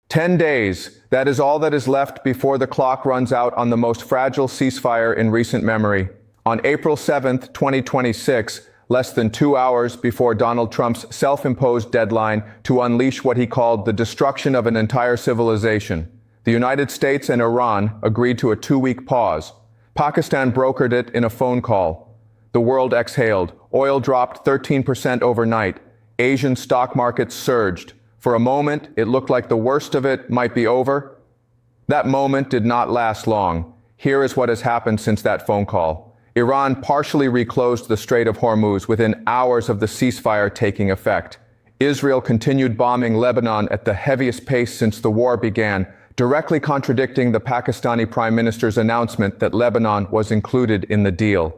10 days, that is all that is left before the clock runs out on the most fragile ceasefire in recent memory. On April 7, 2026, less than 2 hours before Donald Trump's self-imposed deadline to unleash what he called the destruction of an entire civilization, the United States and Iran agreed to a 2-week pause. Pakistan brokered it in a phone call. The world exhaled. Oil dropped 13% overnight. Asian stock markets surged. For a moment, it looked like the worst of it might be over. That moment did not last long. Here is what has happened since that phone call. Iran partially reclosed the Strait of Hormuz within hours of the ceasefire taking effect. Israel continued bombing Lebanon at the heaviest pace since the war began, directly contradicting the Pakistani Prime Minister's announcement that Lebanon was included in the deal.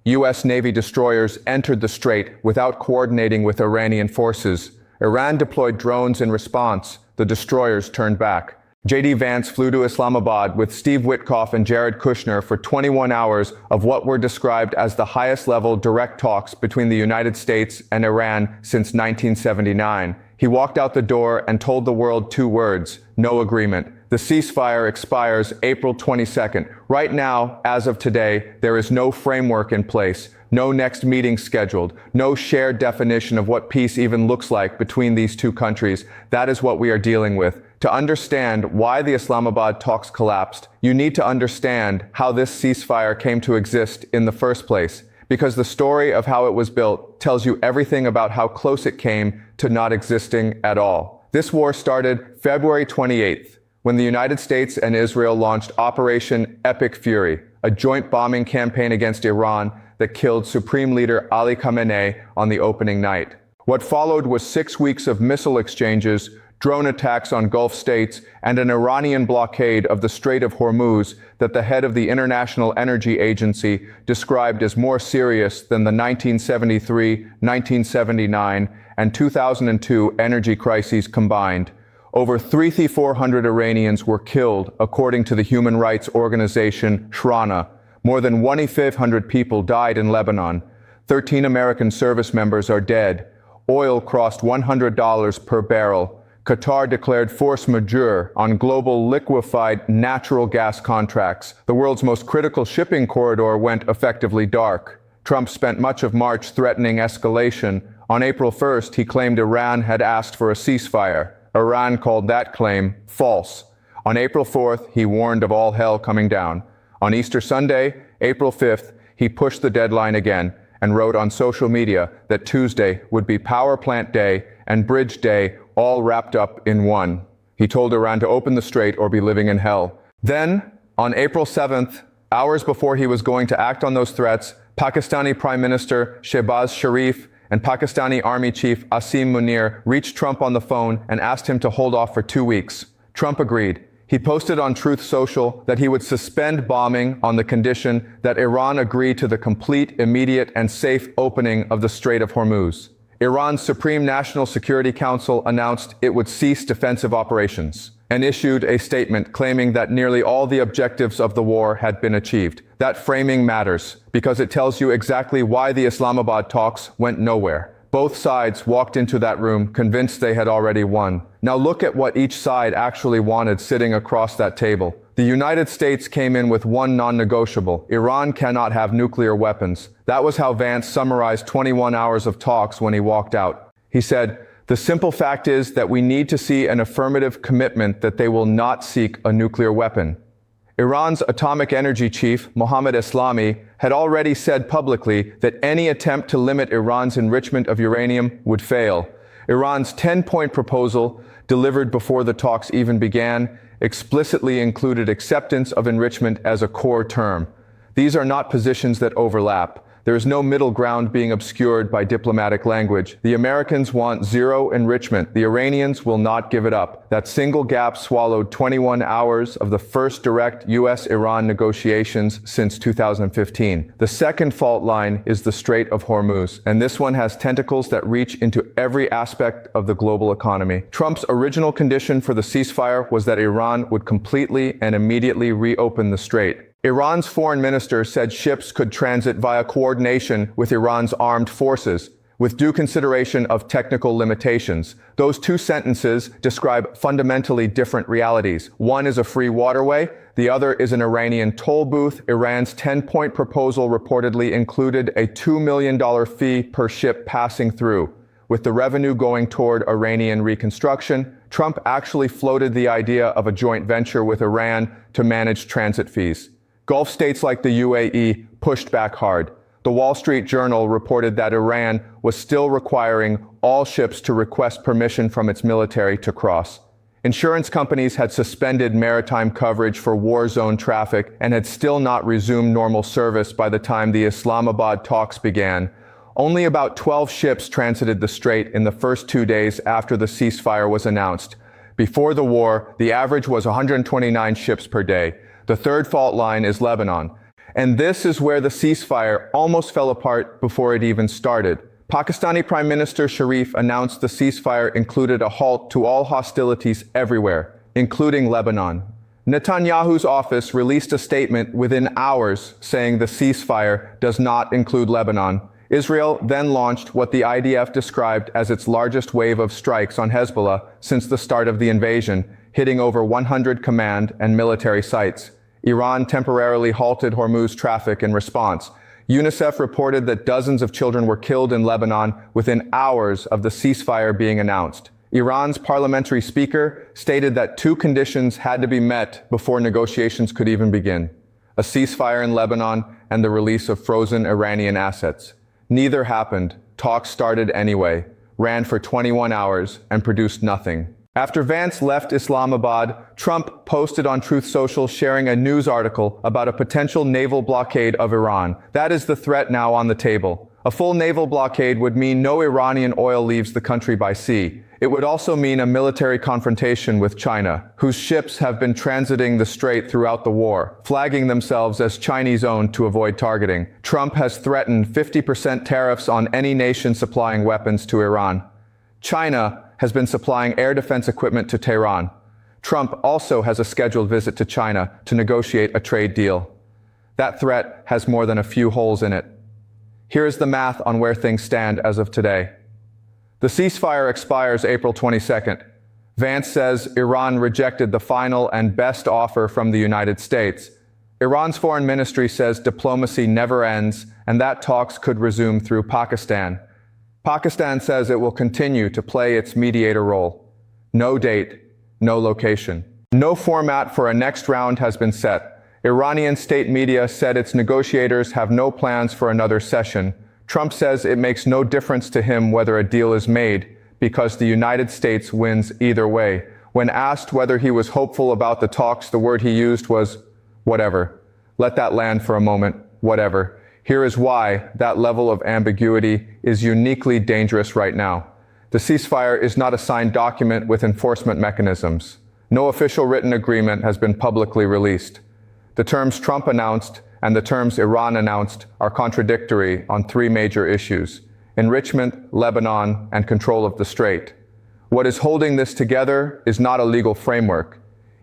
U.S. Navy destroyers entered the strait without coordinating with Iranian forces. Iran deployed drones in response. The destroyers turned back. J.D. Vance flew to Islamabad with Steve Witkoff and Jared Kushner for 21 hours of what were described as the highest-level direct talks between the United States and Iran since 1979. He walked out the door and told the world 2 words: no agreement. The ceasefire expires April 22nd. Right now, as of today, there is no framework in place, no next meeting scheduled, no shared definition of what peace even looks like between these 2 countries. That is what we are dealing with. To understand why the Islamabad talks collapsed, you need to understand how this ceasefire came to exist in the first place, because the story of how it was built tells you everything about how close it came to not existing at all. This war started February 28th, when the United States and Israel launched Operation Epic Fury, a joint bombing campaign against Iran that killed Supreme Leader Ali Khamenei on the opening night. What followed was 6 weeks of missile exchanges, drone attacks on Gulf states, and an Iranian blockade of the Strait of Hormuz that the head of the International Energy Agency described as more serious than the 1973, 1979, and 2002 energy crises combined. Over 3,400 Iranians were killed, according to the human rights organization Shrana. More than 1,500 people died in Lebanon. 13 American service members are dead. Oil crossed $100 per barrel. Qatar declared force majeure on global liquefied natural gas contracts. The world's most critical shipping corridor went effectively dark. Trump spent much of March threatening escalation. On April 1st, he claimed Iran had asked for a ceasefire. Iran called that claim false. On April 4th, he warned of all hell coming down. On Easter Sunday, April 5th, he pushed the deadline again and wrote on social media that Tuesday would be Power Plant Day and Bridge Day, all wrapped up in one. He told Iran to open the strait or be living in hell. Then, on April 7th, hours before he was going to act on those threats, Pakistani Prime Minister Shehbaz Sharif and Pakistani Army Chief Asim Munir reached Trump on the phone and asked him to hold off for 2 weeks. Trump agreed. He posted on Truth Social that he would suspend bombing on the condition that Iran agree to the complete, immediate, and safe opening of the Strait of Hormuz. Iran's Supreme National Security Council announced it would cease defensive operations and issued a statement claiming that nearly all the objectives of the war had been achieved. That framing matters because it tells you exactly why the Islamabad talks went nowhere. Both sides walked into that room convinced they had already won. Now look at what each side actually wanted sitting across that table. The United States came in with one non-negotiable: Iran cannot have nuclear weapons. That was how Vance summarized 21 hours of talks when he walked out. He said, "The simple fact is that we need to see an affirmative commitment that they will not seek a nuclear weapon." Iran's atomic energy chief, Mohammad Eslami, had already said publicly that any attempt to limit Iran's enrichment of uranium would fail. Iran's 10-point proposal, delivered before the talks even began, explicitly included acceptance of enrichment as a core term. These are not positions that overlap. There is no middle ground being obscured by diplomatic language. The Americans want zero enrichment. The Iranians will not give it up. That single gap swallowed 21 hours of the first direct U.S.-Iran negotiations since 2015. The second fault line is the Strait of Hormuz, and this one has tentacles that reach into every aspect of the global economy. Trump's original condition for the ceasefire was that Iran would completely and immediately reopen the strait. Iran's foreign minister said ships could transit via coordination with Iran's armed forces. with due consideration of technical limitations. Those two sentences describe fundamentally different realities. One is a free waterway, the other is an Iranian toll booth. Iran's 10-point proposal reportedly included a $2 million fee per ship passing through. With the revenue going toward Iranian reconstruction, Trump actually floated the idea of a joint venture with Iran to manage transit fees. Gulf states like the UAE pushed back hard. The Wall Street Journal reported that Iran was still requiring all ships to request permission from its military to cross. Insurance companies had suspended maritime coverage for war zone traffic and had still not resumed normal service by the time the Islamabad talks began. Only about 12 ships transited the strait in the first 2 days after the ceasefire was announced. Before the war, the average was 129 ships per day. The third fault line is Lebanon. And this is where the ceasefire almost fell apart before it even started. Pakistani Prime Minister Sharif announced the ceasefire included a halt to all hostilities everywhere, including Lebanon. Netanyahu's office released a statement within hours saying the ceasefire does not include Lebanon. Israel then launched what the IDF described as its largest wave of strikes on Hezbollah since the start of the invasion, hitting over 100 command and military sites. Iran temporarily halted Hormuz traffic in response. UNICEF reported that dozens of children were killed in Lebanon within hours of the ceasefire being announced. Iran's parliamentary speaker stated that two conditions had to be met before negotiations could even begin: a ceasefire in Lebanon and the release of frozen Iranian assets. Neither happened. Talks started anyway, ran for 21 hours, and produced nothing. After Vance left Islamabad, Trump posted on Truth Social sharing a news article about a potential naval blockade of Iran. That is the threat now on the table. A full naval blockade would mean no Iranian oil leaves the country by sea. It would also mean a military confrontation with China, whose ships have been transiting the strait throughout the war, flagging themselves as Chinese-owned to avoid targeting. Trump has threatened 50% tariffs on any nation supplying weapons to Iran. China has been supplying air defense equipment to Tehran. Trump also has a scheduled visit to China to negotiate a trade deal. That threat has more than a few holes in it. Here is the math on where things stand as of today. The ceasefire expires April 22nd. Vance says Iran rejected the final and best offer from the United States. Iran's foreign ministry says diplomacy never ends and that talks could resume through Pakistan. Pakistan says it will continue to play its mediator role. No date, no location. No format for a next round has been set. Iranian state media said its negotiators have no plans for another session. Trump says it makes no difference to him whether a deal is made because the United States wins either way. When asked whether he was hopeful about the talks, the word he used was, whatever. Let that land for a moment, whatever. Here is why that level of ambiguity is uniquely dangerous right now. The ceasefire is not a signed document with enforcement mechanisms. No official written agreement has been publicly released. The terms Trump announced and the terms Iran announced are contradictory on three major issues: enrichment, Lebanon, and control of the strait. What is holding this together is not a legal framework.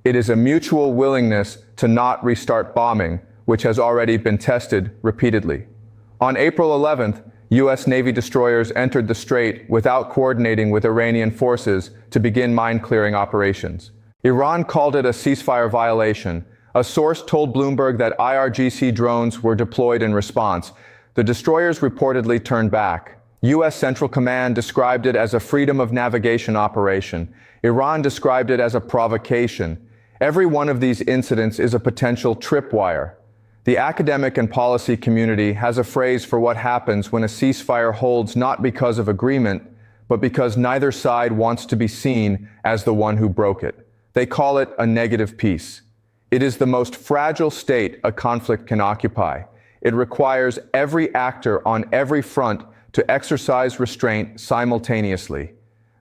It is a mutual willingness to not restart bombing, which has already been tested repeatedly. On April 11th, U.S. Navy destroyers entered the strait without coordinating with Iranian forces to begin mine-clearing operations. Iran called it a ceasefire violation. A source told Bloomberg that IRGC drones were deployed in response. The destroyers reportedly turned back. U.S. Central Command described it as a freedom of navigation operation. Iran described it as a provocation. Every one of these incidents is a potential tripwire. The academic and policy community has a phrase for what happens when a ceasefire holds not because of agreement, but because neither side wants to be seen as the one who broke it. They call it a negative peace. It is the most fragile state a conflict can occupy. It requires every actor on every front to exercise restraint simultaneously.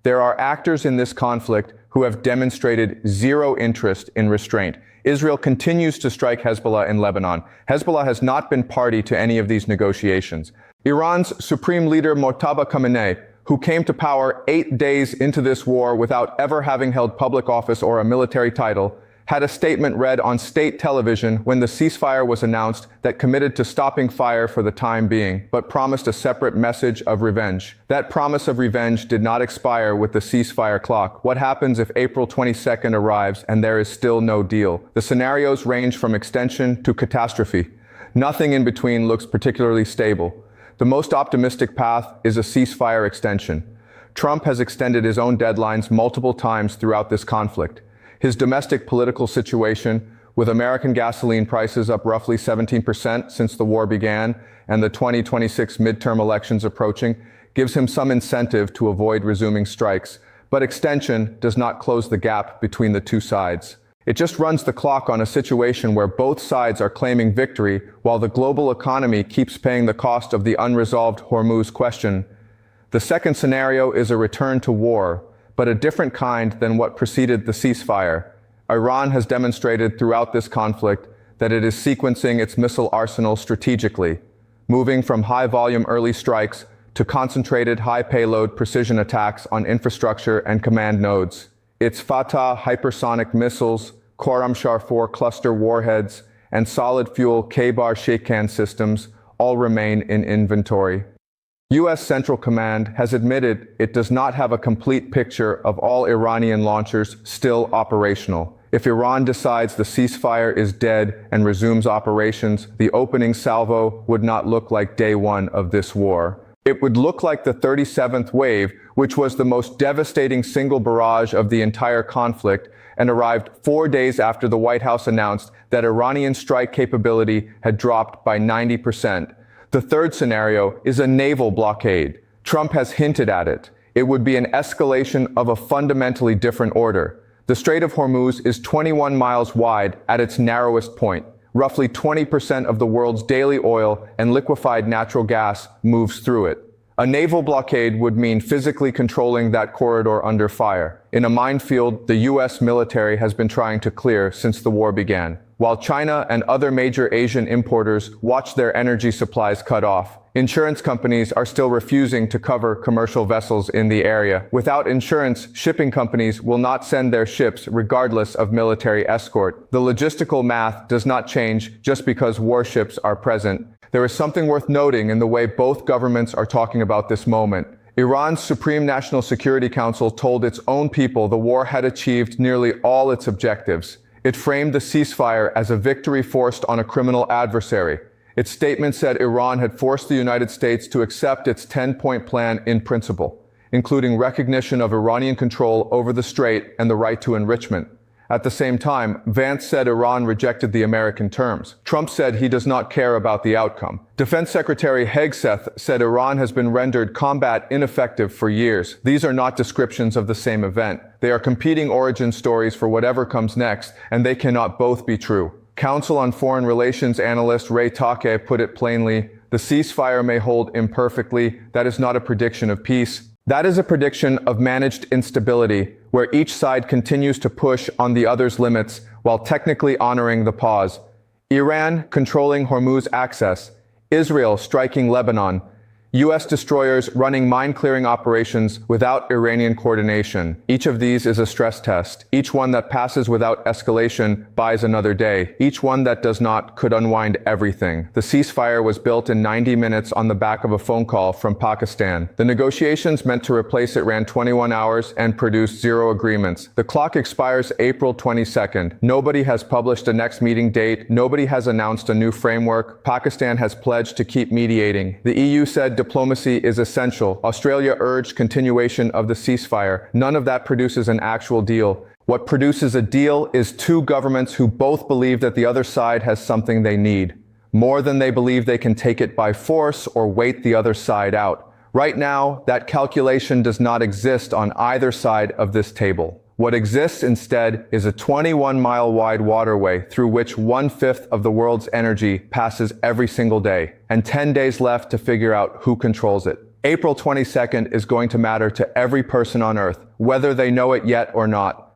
There are actors in this conflict who have demonstrated zero interest in restraint. Israel continues to strike Hezbollah in Lebanon. Hezbollah has not been party to any of these negotiations. Iran's supreme leader Mojtaba Khamenei, who came to power 8 days into this war without ever having held public office or a military title, had a statement read on state television when the ceasefire was announced that committed to stopping fire for the time being, but promised a separate message of revenge. That promise of revenge did not expire with the ceasefire clock. What happens if April 22nd arrives and there is still no deal? The scenarios range from extension to catastrophe. Nothing in between looks particularly stable. The most optimistic path is a ceasefire extension. Trump has extended his own deadlines multiple times throughout this conflict. His domestic political situation, with American gasoline prices up roughly 17% since the war began and the 2026 midterm elections approaching, gives him some incentive to avoid resuming strikes. But extension does not close the gap between the two sides. It just runs the clock on a situation where both sides are claiming victory while the global economy keeps paying the cost of the unresolved Hormuz question. The second scenario is a return to war, but a different kind than what preceded the ceasefire. Iran has demonstrated throughout this conflict that it is sequencing its missile arsenal strategically, moving from high-volume early strikes to concentrated high-payload precision attacks on infrastructure and command nodes. Its Fatah hypersonic missiles, Khorramshahr-4 cluster warheads, and solid-fuel Khaybar-Sheikhan systems all remain in inventory. U.S. Central Command has admitted it does not have a complete picture of all Iranian launchers still operational. If Iran decides the ceasefire is dead and resumes operations, the opening salvo would not look like day one of this war. It would look like the 37th wave, which was the most devastating single barrage of the entire conflict and arrived 4 days after the White House announced that Iranian strike capability had dropped by 90%. The third scenario is a naval blockade. Trump has hinted at it. It would be an escalation of a fundamentally different order. The Strait of Hormuz is 21 miles wide at its narrowest point. Roughly 20% of the world's daily oil and liquefied natural gas moves through it. A naval blockade would mean physically controlling that corridor under fire, in a minefield the U.S. military has been trying to clear since the war began. While China and other major Asian importers watch their energy supplies cut off, insurance companies are still refusing to cover commercial vessels in the area. Without insurance, shipping companies will not send their ships regardless of military escort. The logistical math does not change just because warships are present. There is something worth noting in the way both governments are talking about this moment. Iran's Supreme National Security Council told its own people the war had achieved nearly all its objectives. It framed the ceasefire as a victory forced on a criminal adversary. Its statement said Iran had forced the United States to accept its 10-point plan in principle, including recognition of Iranian control over the strait and the right to enrichment. At the same time, Vance said Iran rejected the American terms. Trump said he does not care about the outcome. Defense Secretary Hegseth said Iran has been rendered combat ineffective for years. These are not descriptions of the same event. They are competing origin stories for whatever comes next, and they cannot both be true. Council on Foreign Relations analyst Ray Take put it plainly, the ceasefire may hold imperfectly. That is not a prediction of peace. That is a prediction of managed instability, where each side continues to push on the other's limits while technically honoring the pause. Iran controlling Hormuz access, Israel striking Lebanon, U.S. destroyers running mine-clearing operations without Iranian coordination. Each of these is a stress test. Each one that passes without escalation buys another day. Each one that does not could unwind everything. The ceasefire was built in 90 minutes on the back of a phone call from Pakistan. The negotiations meant to replace it ran 21 hours and produced 0 agreements. The clock expires April 22nd. Nobody has published a next meeting date. Nobody has announced a new framework. Pakistan has pledged to keep mediating. The EU said diplomacy is essential. Australia urged continuation of the ceasefire. None of that produces an actual deal. What produces a deal is two governments who both believe that the other side has something they need, more than they believe they can take it by force or wait the other side out. Right now, that calculation does not exist on either side of this table. What exists instead is a 21-mile-wide waterway through which 1/5 of the world's energy passes every single day, and 10 days left to figure out who controls it. April 22nd is going to matter to every person on Earth, whether they know it yet or not.